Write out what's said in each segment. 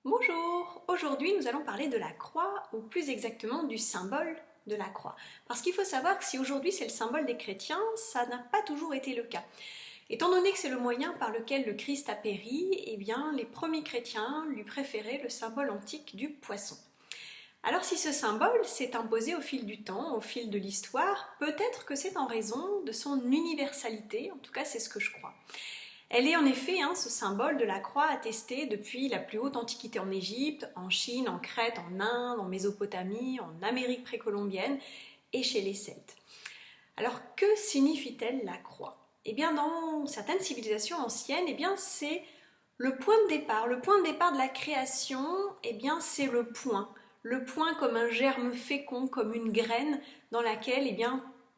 Bonjour, aujourd'hui nous allons parler de la croix, ou plus exactement du symbole de la croix. Parce qu'il faut savoir que si aujourd'hui c'est le symbole des chrétiens, ça n'a pas toujours été le cas. Étant donné que c'est le moyen par lequel le Christ a péri, eh bien les premiers chrétiens lui préféraient le symbole antique du poisson. Alors si ce symbole s'est imposé au fil du temps, au fil de l'histoire, peut-être que c'est en raison de son universalité, en tout cas c'est ce que je crois. Elle est en effet ce symbole de la croix attesté depuis la plus haute antiquité en Égypte, en Chine, en Crète, en Inde, en Mésopotamie, en Amérique précolombienne et chez les Celtes. Alors que signifie-t-elle la croix? Eh bien dans certaines civilisations anciennes, c'est le point de départ. Le point de départ de la création, c'est le point comme un germe fécond, comme une graine dans laquelle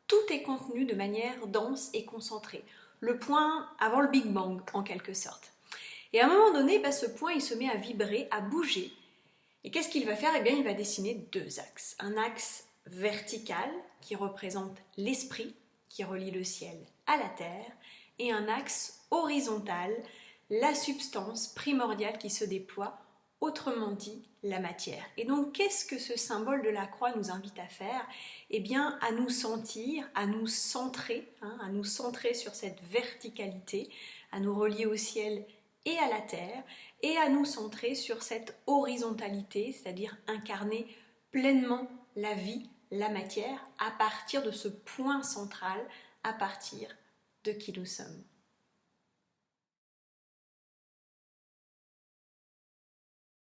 tout est contenu de manière dense et concentrée. Le point avant le Big Bang en quelque sorte. Et à un moment donné, ce point il se met à vibrer, à bouger. Et qu'est-ce qu'il va faire? Il va dessiner deux axes. Un axe vertical qui représente l'esprit, qui relie le ciel à la terre, et un axe horizontal, la substance primordiale qui se déploie, autrement dit la matière. Et donc qu'est-ce que ce symbole de la croix nous invite à faire? À nous sentir, à nous centrer, à nous centrer sur cette verticalité, à nous relier au ciel et à la terre, et à nous centrer sur cette horizontalité, c'est-à-dire incarner pleinement la vie, la matière, à partir de ce point central, à partir de qui nous sommes.